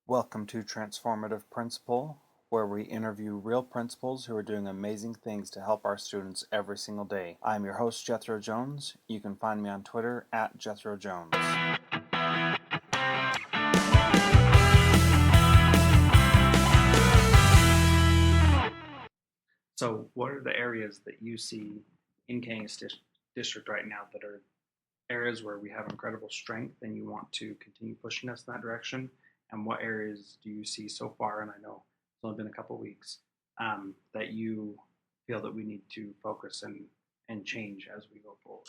Welcome to Transformative Principal, where we interview real principals who are doing amazing things to help our students every single day. I'm your host, Jethro Jones. You can find me on Twitter at Jethro Jones. So, what are the areas that you see in Kansas District right now that are areas where we have incredible strength and you want to continue pushing us in that direction? And what areas do you see so far, and I know it's only been a couple of weeks, that you feel that we need to focus and change as we go forward?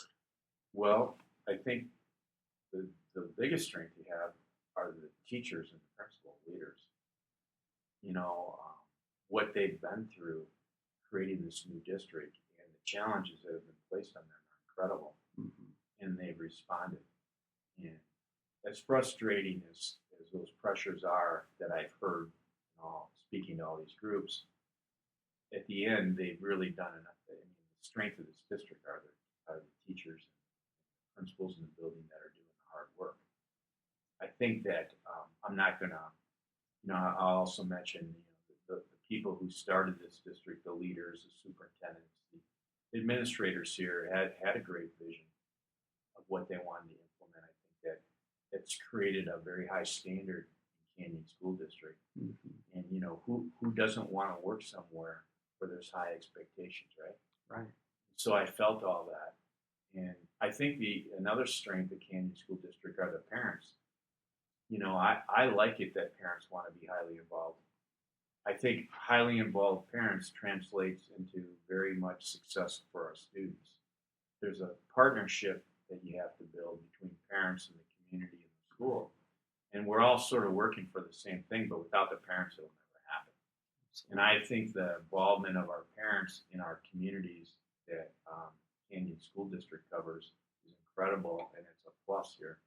Well, I think the biggest strength you have are the teachers and the principal leaders. What they've been through creating this new district and the challenges that have been placed on them are incredible. Mm-hmm. And they've responded. And as frustrating as those pressures are that I've heard, speaking to all these groups, at the end, they've really done enough. The strength of this district are the teachers and principals in the building that are doing the hard work. I think that I'm not going to, I'll also mention, the people who started this district, the leaders, the superintendents, the administrators here had a great vision of what they wanted to implement. I think that it's created a very high standard in Canyon School District. Mm-hmm. And who doesn't want to work somewhere where there's high expectations, right? Right. So I felt all that, and I think another strength of Canyon School District are the parents. I like it that parents want to be highly involved. I think highly involved parents translates into very much success for our students. There's a partnership that you have to build between parents and the community and the school. And we're all sort of working for the same thing, but without the parents, it'll never happen. And I think the involvement of our parents in our communities that Canyon School District covers is incredible, and it's a plus here.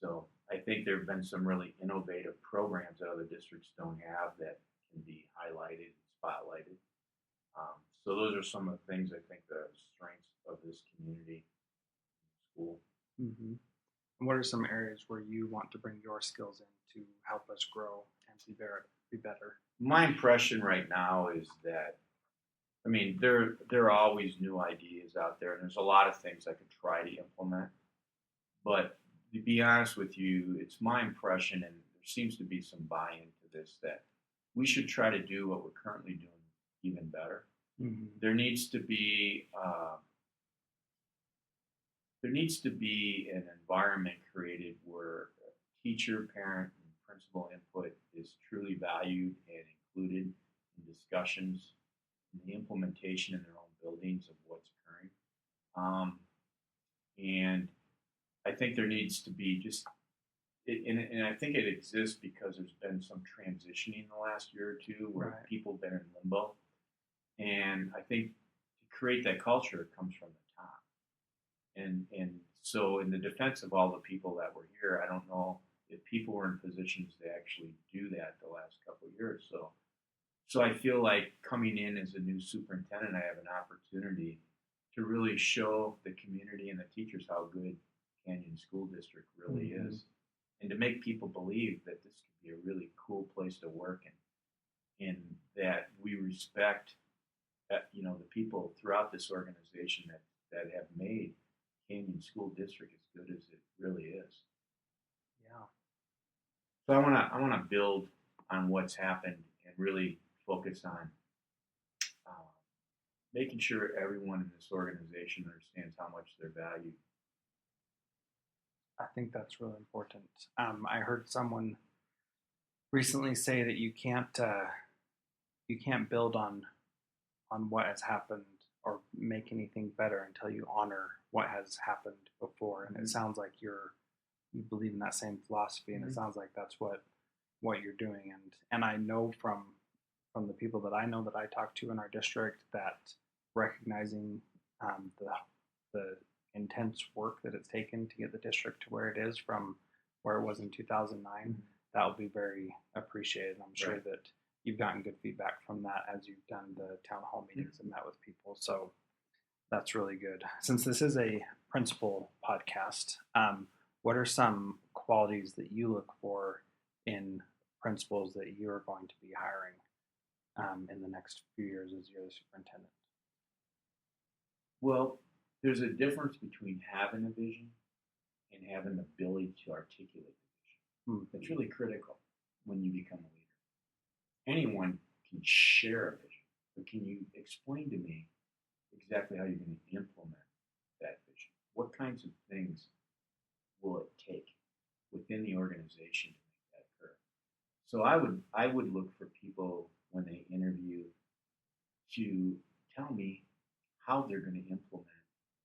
So I think there have been some really innovative programs that other districts don't have that can be highlighted and spotlighted. So those are some of the things I think the strengths of this community school. Mm-hmm. And what are some areas where you want to bring your skills in to help us grow and be better? My impression right now is that, there are always new ideas out there, and there's a lot of things I could try to implement. But to be honest with you, it's my impression, and there seems to be some buy-in to this, that we should try to do what we're currently doing even better. Mm-hmm. There needs to be an environment created where teacher, parent, and principal input is truly valued and included in discussions and the implementation in their own buildings of what's occurring. And I think there needs to be and I think it exists because there's been some transitioning in the last year or two where Right. people have been in limbo. And I think to create that culture, it comes from the top. And so in the defense of all the people that were here, I don't know if people were in positions to actually do that the last couple of years. So I feel like coming in as a new superintendent, I have an opportunity to really show the community and the teachers how good Canyon School District really Mm-hmm. is, and to make people believe that this could be a really cool place to work and that we respect the people throughout this organization that have made Canyon School District as good as it really is. Yeah. So I want to build on what's happened and really focus on making sure everyone in this organization understands how much they're valued. I think that's really important. I heard someone recently say that you can't build on what has happened or make anything better until you honor what has happened before. And it sounds like you believe in that same philosophy, and it sounds like that's what you're doing. And I know from the people that I know that I talk to in our district that recognizing the intense work that it's taken to get the district to where it is from where it was in 2009, that will be very appreciated. I'm sure Right. that you've gotten good feedback from that as you've done the town hall meetings and met with people. So that's really good. Since this is a principal podcast, what are some qualities that you look for in principals that you are going to be hiring in the next few years as you're the superintendent? Well, there's a difference between having a vision and having the ability to articulate the vision. That's really critical when you become a leader. Anyone can share a vision, but can you explain to me exactly how you're going to implement that vision? What kinds of things will it take within the organization to make that occur? So I would look for people when they interview to tell me how they're going to implement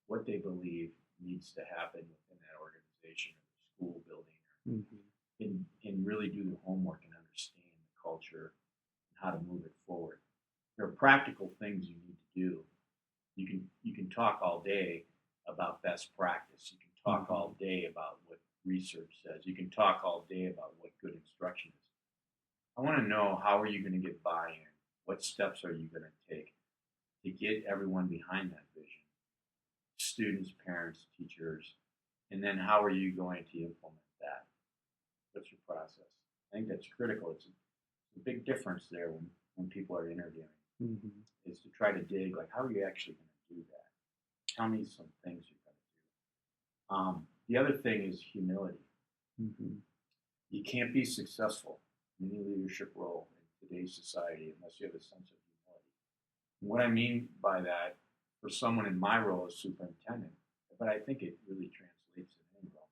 what they believe needs to happen within that organization or the school building, and really do the homework and understand the culture and how to move it forward. There are practical things you need to do. You can talk all day about best practice. You can talk all day about what research says. You can talk all day about what good instruction is. I want to know, how are you going to get buy-in? What steps are you going to take to get everyone behind that vision? Students, parents, teachers, and then how are you going to implement that? What's your process? I think that's critical. It's a big difference there when people are interviewing, is to try to dig, like, how are you actually going to do that? Tell me some things you're going to do. The other thing is humility. You can't be successful in any leadership role in today's society unless you have a sense of humility. And what I mean by that, for someone in my role as superintendent, but I think it really translates in any role,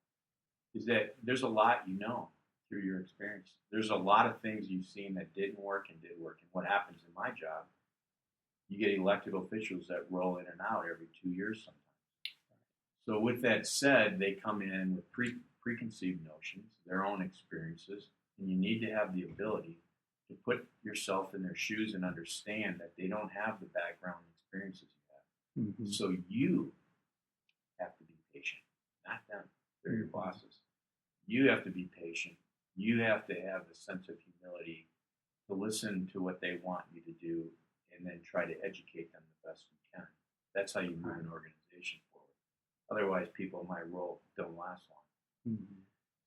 is that there's a lot you know through your experience. There's a lot of things you've seen that didn't work and did work. And what happens in my job, you get elected officials that roll in and out every 2 years sometimes. So with that said, they come in with preconceived notions, their own experiences, and you need to have the ability to put yourself in their shoes and understand that they don't have the background experiences you have. So you have to be patient, not them. They're your bosses. You have to be patient. You have to have the sense of humility to listen to what they want you to do and then try to educate them the best you can. That's how you move an organization forward. Otherwise, people in my role don't last long.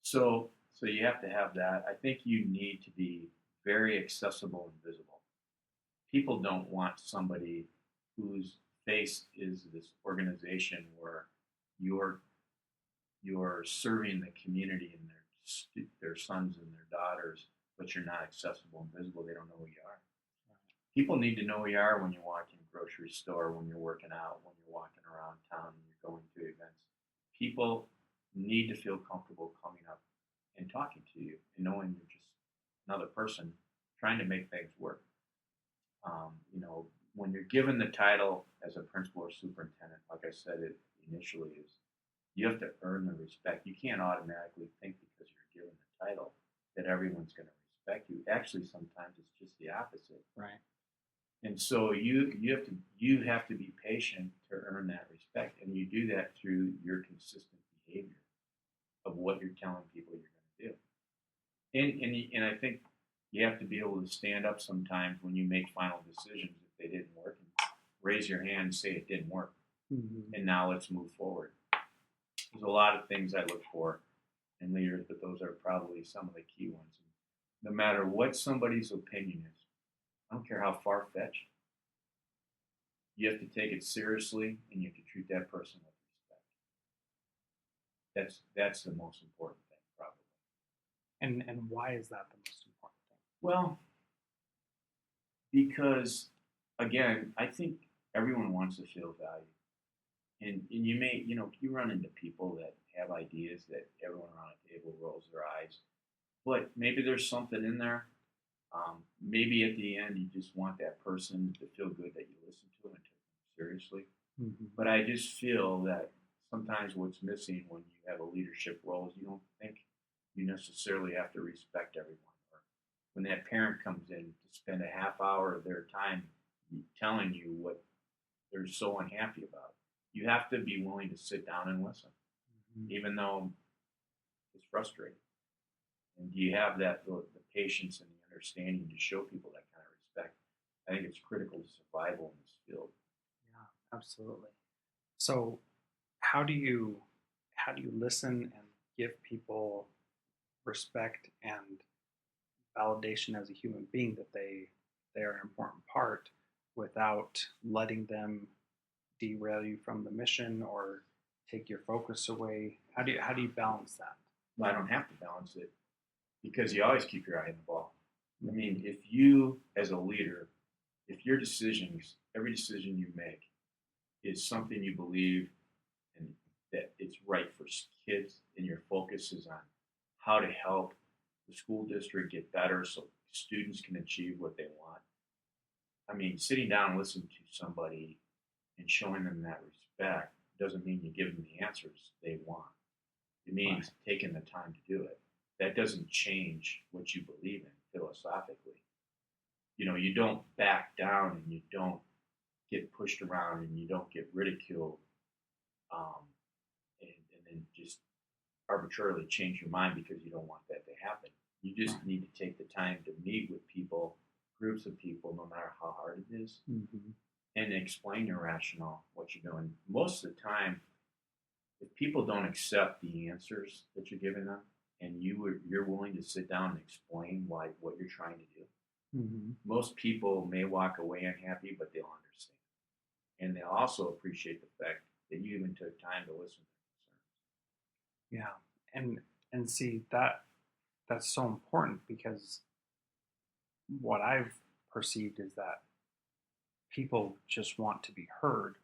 So you have to have that. I think you need to be very accessible and visible. People don't want somebody whose face is this organization where you're serving the community and their sons and their daughters, but you're not accessible and visible. They don't know who you are. People need to know who you are when you walk in a grocery store, when you're working out, when you're walking around town, and you're going to events. People need to feel comfortable coming up and talking to you and knowing you're just another person trying to make things work. When you're given the title as a principal or superintendent, like I said it initially, is you have to earn the respect. You can't automatically think because you're given the title that everyone's going to respect you. Actually, sometimes it's just the opposite. Right. And so you have to be patient to earn that respect, and you do that through your consistent behavior of what you're telling people you're going to do. And I think you have to be able to stand up sometimes when you make final decisions if they didn't work, and raise your hand and say it didn't work. And now let's move forward. There's a lot of things I look for in leaders, but those are probably some of the key ones. No matter what somebody's opinion is, I don't care how far-fetched, you have to take it seriously and you have to treat that person with respect. That's the most important thing, probably. And why is that the most important thing? Well, because, again, I think everyone wants to feel valued. And you may, you run into people that have ideas that everyone around a table rolls their eyes. But maybe there's something in there. Maybe at the end you just want that person to feel good that you listened to them and took them seriously. But I just feel that sometimes what's missing when you have a leadership role is you don't think you necessarily have to respect everyone. Or when that parent comes in to spend a half hour of their time telling you what they're so unhappy about, you have to be willing to sit down and listen, even though it's frustrating. And do you have the patience and the understanding to show people that kind of respect? I think it's critical to survival in this field. Yeah, absolutely. So how do you listen and give people respect and validation as a human being that they are an important part without letting them derail you from the mission or take your focus away? How do you balance that? Well, I don't have to balance it because you always keep your eye on the ball. I mean, if you, as a leader, if your decisions, every decision you make, is something you believe and that it's right for kids, and your focus is on how to help the school district get better so students can achieve what they want. I mean, sitting down and listening to somebody and showing them that respect doesn't mean you give them the answers they want. It means Right. taking the time to do it. That doesn't change what you believe in philosophically. You know, you don't back down and you don't get pushed around and you don't get ridiculed um, and then just arbitrarily change your mind because you don't want that to happen. You just Right. need to take the time to meet with people, groups of people, no matter how hard it is, Mm-hmm. and explain your rationale, what you're doing. Most of the time, if people don't accept the answers that you're giving them, and you're willing to sit down and explain why what you're trying to do, Mm-hmm. most people may walk away unhappy, but they'll understand, and they'll also appreciate the fact that you even took time to listen to Yeah, and see that that's so important because what I've perceived is that people just want to be heard,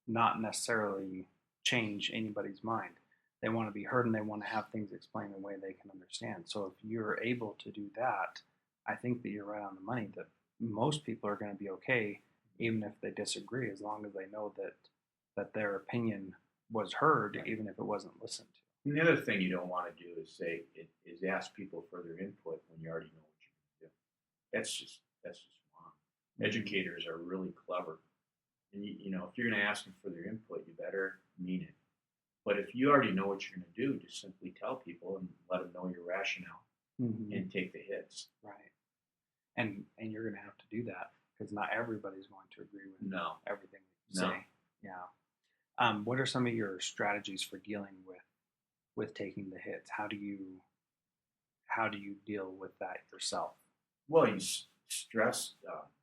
not necessarily change anybody's mind. They want to be heard and they want to have things explained in a way they can understand. So if you're able to do that, I think that you're right on the money that most people are going to be okay even if they disagree as long as they know that their opinion was heard Right. even if it wasn't listened to. And the other thing you don't want to do is is ask people for their input when you already know what you're going to do. That's just wrong. Mhm. Educators are really clever, and you know if you're going to ask them for their input, you better mean it. But if you already know what you're going to do, just simply tell people and let them know your rationale Mhm. and take the hits. Right. And you're going to have to do that because not everybody's going to agree with No, everything that you no. say. Yeah. What are some of your strategies for dealing with taking the hits? How do you deal with that yourself? Well, you stress.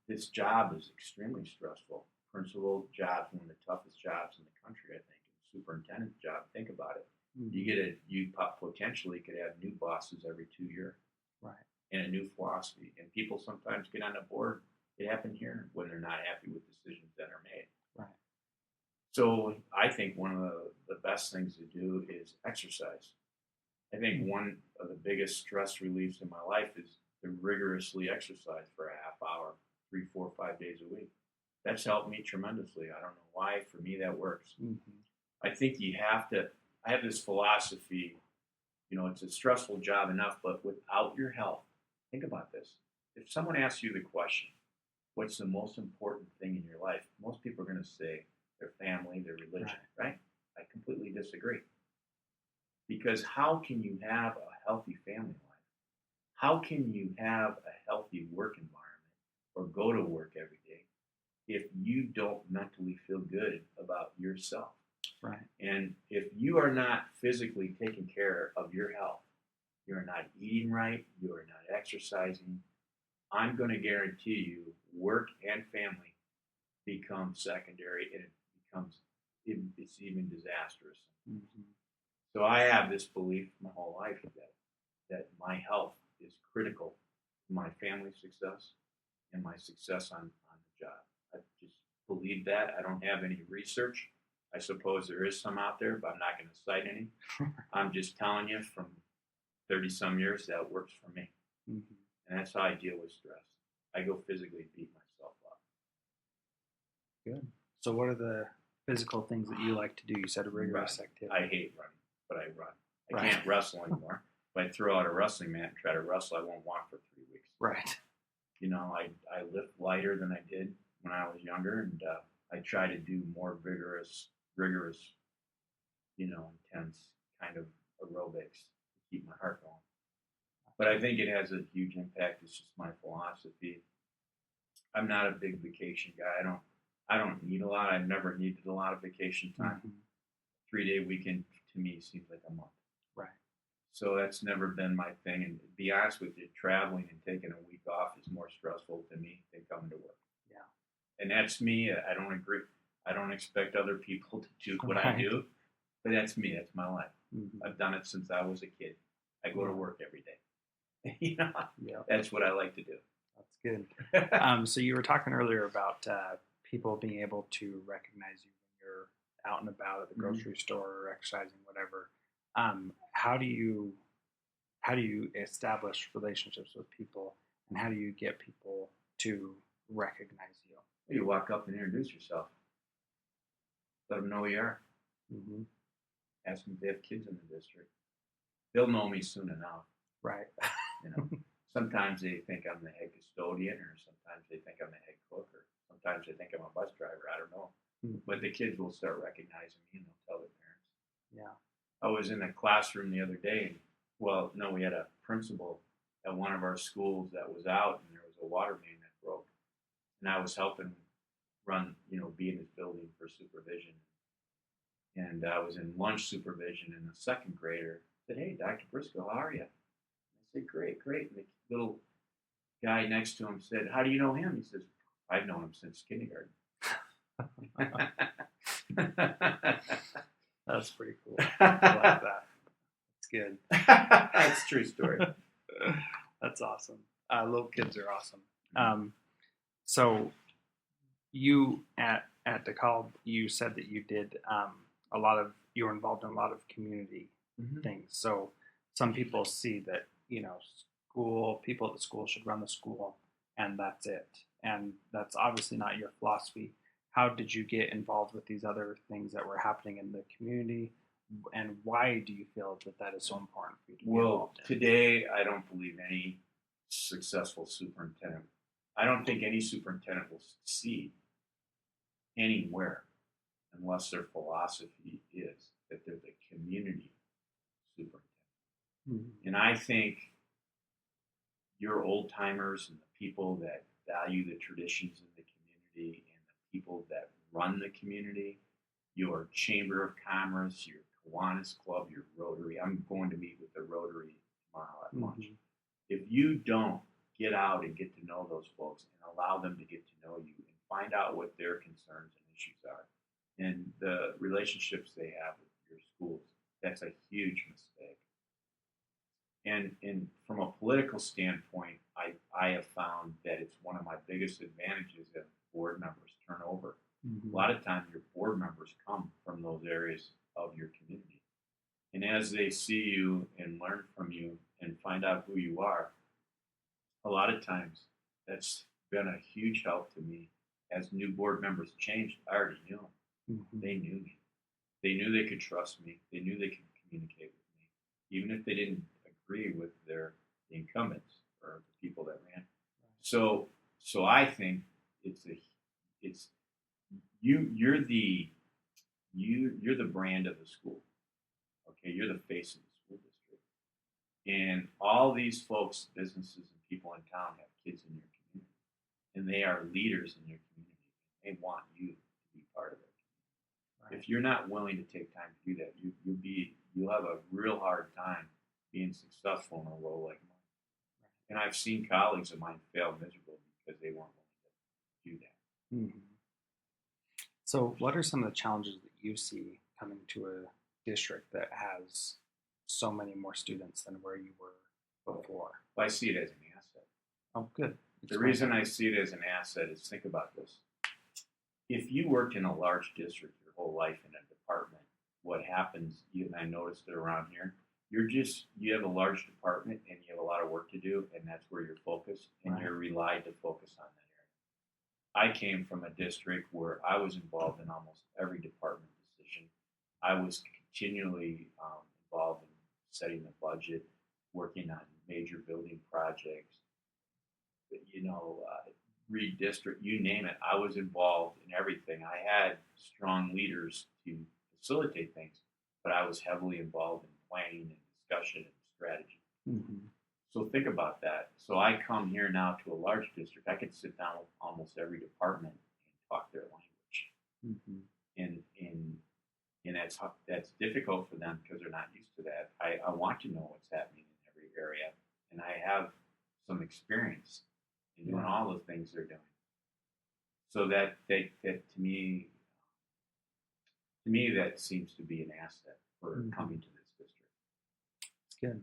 This job is extremely stressful. Principal job is one of the toughest jobs in the country, I think. And superintendent job. Think about it. Mm-hmm. You potentially could have new bosses every 2 years Right. and a new philosophy. And people sometimes get on the board. It happened here when they're not happy with decisions that are made. Right. So I think one of the best things to do is exercise. I think one of the biggest stress reliefs in my life is to rigorously exercise for a half hour, 3, 4, 5 days a week. That's helped me tremendously. I don't know why. For me, that works. Mm-hmm. I think you have to. I have this philosophy. You know, it's a stressful job enough, but without your health, think about this. If someone asks you the question, what's the most important thing in your life? Most people are going to say their family, their religion, right? I completely disagree. Because how can you have a healthy family life? How can you have a healthy work environment or go to work every day if you don't mentally feel good about yourself? Right. And if you are not physically taking care of your health, you're not eating right, you are not exercising, I'm going to guarantee you work and family become secondary and it's even disastrous. Mm-hmm. So I have this belief my whole life that my health is critical to my family's success and my success on the job. I just believe that. I don't have any research. I suppose there is some out there, but I'm not going to cite any. I'm just telling you from 30 some years that works for me. Mm-hmm. And that's how I deal with stress. I go physically beat myself up. Good. So what are the physical things that you like to do? You said rigorous activity. I hate running, but I run. I Right. can't wrestle anymore. If I throw out a wrestling mat and try to wrestle, I won't walk for 3 weeks. Right. You know, I lift lighter than I did when I was younger, and I try to do more rigorous, intense kind of aerobics to keep my heart going. But I think it has a huge impact. It's just my philosophy. I'm not a big vacation guy. I don't need a lot. I've never needed a lot of vacation time. Mm-hmm. 3-day weekend to me seems like a month. Right. So that's never been my thing. And to be honest with you, traveling and taking a week off is more stressful to me than coming to work. Yeah. And that's me. I don't agree. I don't expect other people to do what I Right. do, but that's me. That's my life. Mm-hmm. I've done it since I was a kid. I go to work every day. You know, Yeah. that's what I like to do. That's good. So you were talking earlier about people being able to recognize you when you're out and about at the grocery store or exercising, whatever. How do you establish relationships with people, and how do you get people to recognize you? You walk up and introduce yourself. Let them know who you are. Mm-hmm. Ask them if they have kids in the district. They'll know me soon enough. Right. You know, sometimes they think I'm the head custodian, or sometimes they think I'm the head cook, or sometimes they think I'm a bus driver. I don't know. Mm-hmm. But the kids will start recognizing me and they'll tell their parents. Yeah. I was in a classroom the other day, and we had a principal at one of our schools that was out, and there was a water main that broke, and I was helping run, be in his building for supervision, and I was in lunch supervision, and the second grader said, "Hey, Dr. Briscoe, how are you?" I said, "Great, great." And the little guy next to him said, "How do you know him?" He says, "I've known him since kindergarten." That's pretty cool. I like that. That's good. That's a true story. That's awesome. Little kids are awesome. So you at DeKalb, you said that you did you were involved in a lot of community things. So some people see that, people at the school should run the school and that's it. And that's obviously not your philosophy. How did you get involved with these other things that were happening in the community? And why do you feel that is so important for you to be involved in? Today, I don't believe any successful superintendent, I don't think any superintendent will succeed anywhere unless their philosophy is that they're the community superintendent. Mm-hmm. And I think your old timers and the people that value the traditions in the community and the people that run the community, your Chamber of Commerce, your Kiwanis Club, your Rotary. I'm going to meet with the Rotary tomorrow at lunch. If you don't get out and get to know those folks and allow them to get to know you and find out what their concerns and issues are and the relationships they have with your schools, that's a huge mistake. And from a political standpoint, I have found that it's one of my biggest advantages that board members turnover. A lot of times your board members come from those areas of your community. And as they see you and learn from you and find out who you are, a lot of times that's been a huge help to me. As new board members changed, I already knew them. They knew me. They knew they could trust me. They knew they could communicate with me, even if they didn't agree with the incumbents or the people that ran. So I think you're the brand of the school. Okay, you're the face of the school district, and all these folks, businesses, and people in town have kids in your community, and they are leaders in your community. They want you to be part of it. Right. If you're not willing to take time to do that, you'll have a real hard time being successful in a role like mine. Right. And I've seen colleagues of mine fail miserably because they weren't willing to do that. Mm-hmm. So what are some of the challenges that you see coming to a district that has so many more students than where you were before? Well, I see it as an asset. Oh, good. The reason I see it as an asset is, think about this. If you worked in a large district your whole life in a department, what happens, and I noticed it around here, you have a large department and you have a lot of work to do, and that's where you're focused, and you're relied to focus on that area. I came from a district where I was involved in almost every department decision. I was continually involved in setting the budget, working on major building projects, redistrict, you name it. I was involved in everything. I had strong leaders to facilitate things, but I was heavily involved in planning and discussion and strategy. Mm-hmm. So think about that. So I come here now to a large district. I could sit down with almost every department and talk their language. Mm-hmm. And and that's difficult for them because they're not used to that. I want to know what's happening in every area, and I have some experience in doing all the things they're doing. So that to me that seems to be an asset for coming to this district. It's good.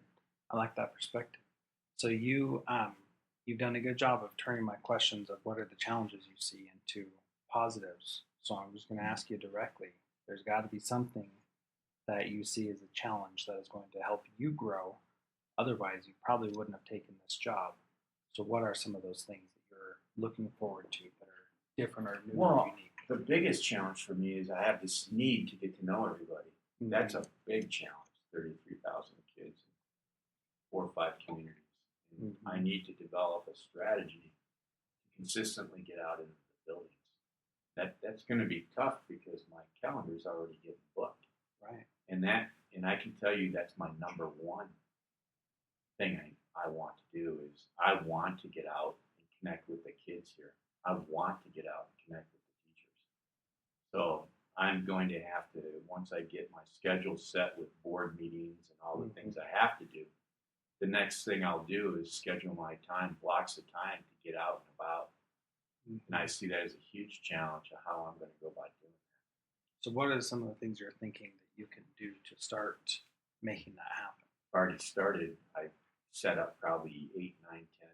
I like that perspective. So you've done a good job of turning my questions of what are the challenges you see into positives. So I'm just going to ask you directly. There's got to be something that you see as a challenge that is going to help you grow. Otherwise, you probably wouldn't have taken this job. So what are some of those things that you're looking forward to that are different or new or unique? The biggest challenge for me is I have this need to get to know everybody. Mm-hmm. That's a big challenge. 33,000 kids, 4 or 5 communities. Mm-hmm. I need to develop a strategy to consistently get out into the buildings. That's going to be tough because my calendar's already getting booked. Right. And I can tell you that's my number one thing I want to do is I want to get out and connect with the kids here. I want to get out and connect with the teachers. So I'm going to have to, once I get my schedule set with board meetings and all the things I have to do, the next thing I'll do is schedule my time, blocks of time to get out and about. And I see that as a huge challenge of how I'm going to go about doing that. So what are some of the things you're thinking that you can do to start making that happen? I've already started. I set up probably 8, 9, 10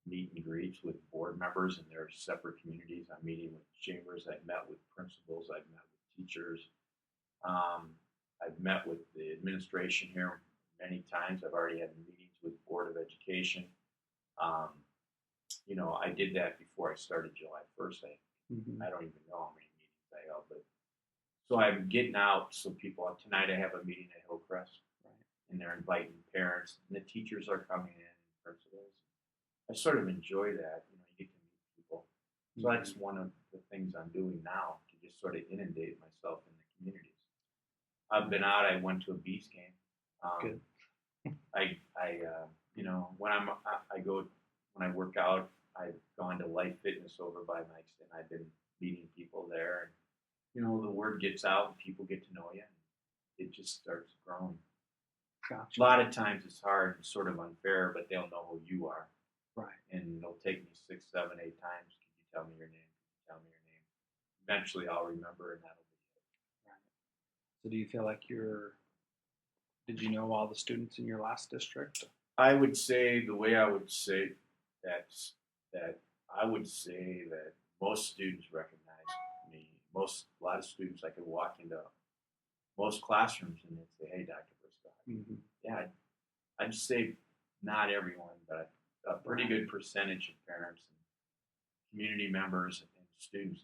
meet and greets with board members in their separate communities. I'm meeting with chambers. I've met with principals. I've met with teachers. I've met with the administration here many times. I've already had meetings with Board of Education. I did that before I started July 1st. I don't even know how many meetings I held, but so I'm getting out. So tonight I have a meeting at Hillcrest, right, and they're inviting parents, and the teachers are coming in, and principals. I sort of enjoy that. You get to meet people. So that's one of the things I'm doing now to just sort of inundate myself in the communities. I've been out. I went to a Bees game. Good. When I work out, I've gone to Life Fitness over by Mike's, and I've been meeting people there. And the word gets out, and people get to know you, and it just starts growing. Gotcha. A lot of times it's hard and sort of unfair, but they'll know who you are. Right. And it'll take me 6, 7, 8 times. Can you tell me your name? Can you tell me your name? Eventually I'll remember, and that'll be it. Right. So do you feel like did you know all the students in your last district? I would say the way I would say that I would say that most students recognize me. A lot of students, I could walk into most classrooms and they'd say, "Hey, Dr. Briscoe." Mm-hmm. Yeah, I'd say not everyone, but a pretty good percentage of parents and community members and students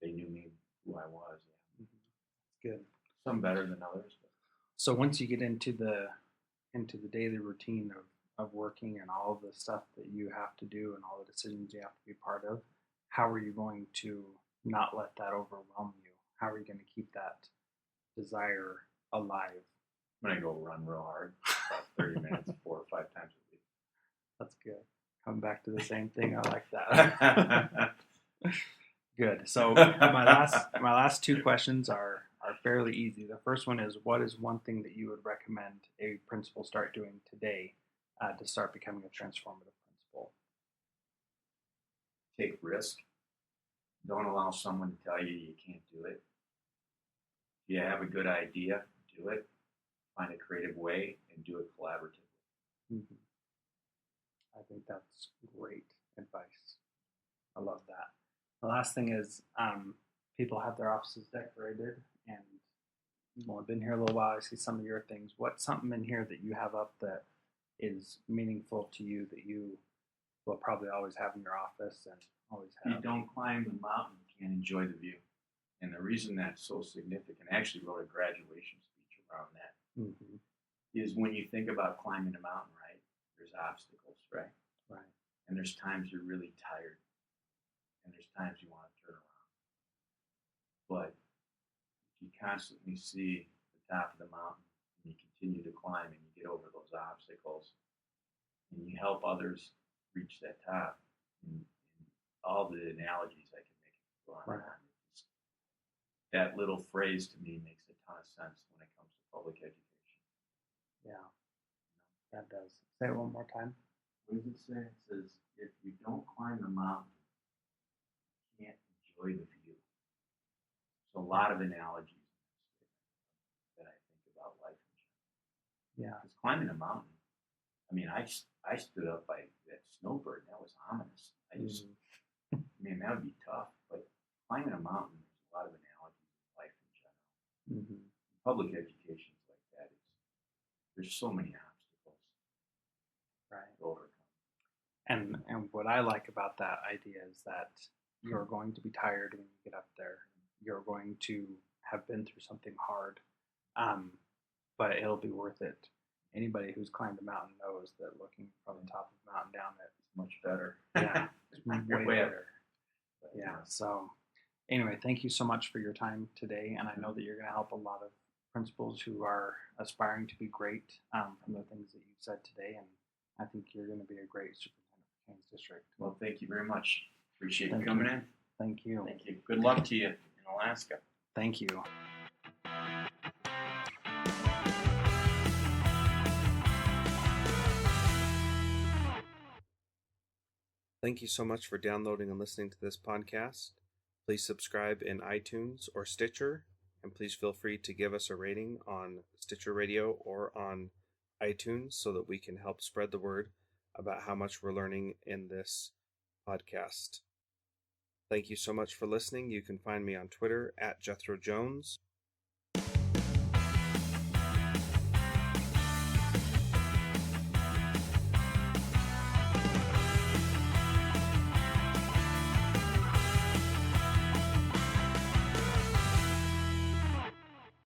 knew me, who I was. Yeah. Mm-hmm. Good. Some better than others. But. So once you get into the daily routine of working and all of the stuff that you have to do and all the decisions you have to be part of, how are you going to not let that overwhelm you? How are you going to keep that desire alive? I'm going to go run real hard, about 30 minutes, 4 or 5 times a week. That's good. Come back to the same thing. I like that. Good. So my last 2 questions are fairly easy. The first one is, what is one thing that you would recommend a principal start doing today to start becoming a transformative principal? Take risk. Don't allow someone to tell you can't do it. If you have a good idea, do it. Find a creative way and do it collaboratively. Mm-hmm. I think that's great advice. I love that. The last thing is, people have their offices decorated, and I've been here a little while. I see some of your things. What's something in here that you have up that is meaningful to you that you will probably always have in your office and always have? You don't climb the mountain, you can't enjoy the view. And the reason that's so significant, I actually wrote a graduation speech around that, is when you think about climbing a mountain, right, there's obstacles, right? Right. And there's times you're really tired. And there's times you want to turn around. But if you constantly see the top of the mountain and you continue to climb and you get over those obstacles and you help others reach that top, and all the analogies I can make go on. Right. that little phrase to me makes a ton of sense when it comes to public education. Yeah, that does. Say it one more time. What does it say? It says, if you don't climb the mountain, you can't enjoy the view. So a lot of analogies that I think about life in general. Yeah. Because climbing a mountain, I mean, I stood up by that snowbird. That was ominous. Man, that would be tough. But climbing a mountain, there's a lot of analogies in life in general. Public education is like that. There's so many obstacles to overcome. And what I like about that idea is that you're going to be tired when you get up there. You're going to have been through something hard, but it'll be worth it. Anybody who's climbed a mountain knows that looking from the top of the mountain down it is much better. Yeah, it's way better. Yeah. So anyway, thank you so much for your time today, and I know that you're going to help a lot of principals who are aspiring to be great from the things that you've said today, and I think you're going to be a great superintendent for Kansas District. Well, thank you very much. Appreciate you coming in. Thank you. Thank you. Good luck to you in Alaska. Thank you. Thank you so much for downloading and listening to this podcast. Please subscribe in iTunes or Stitcher, and please feel free to give us a rating on Stitcher Radio or on iTunes so that we can help spread the word about how much we're learning in this podcast. Thank you so much for listening. You can find me on Twitter @Jethro Jones.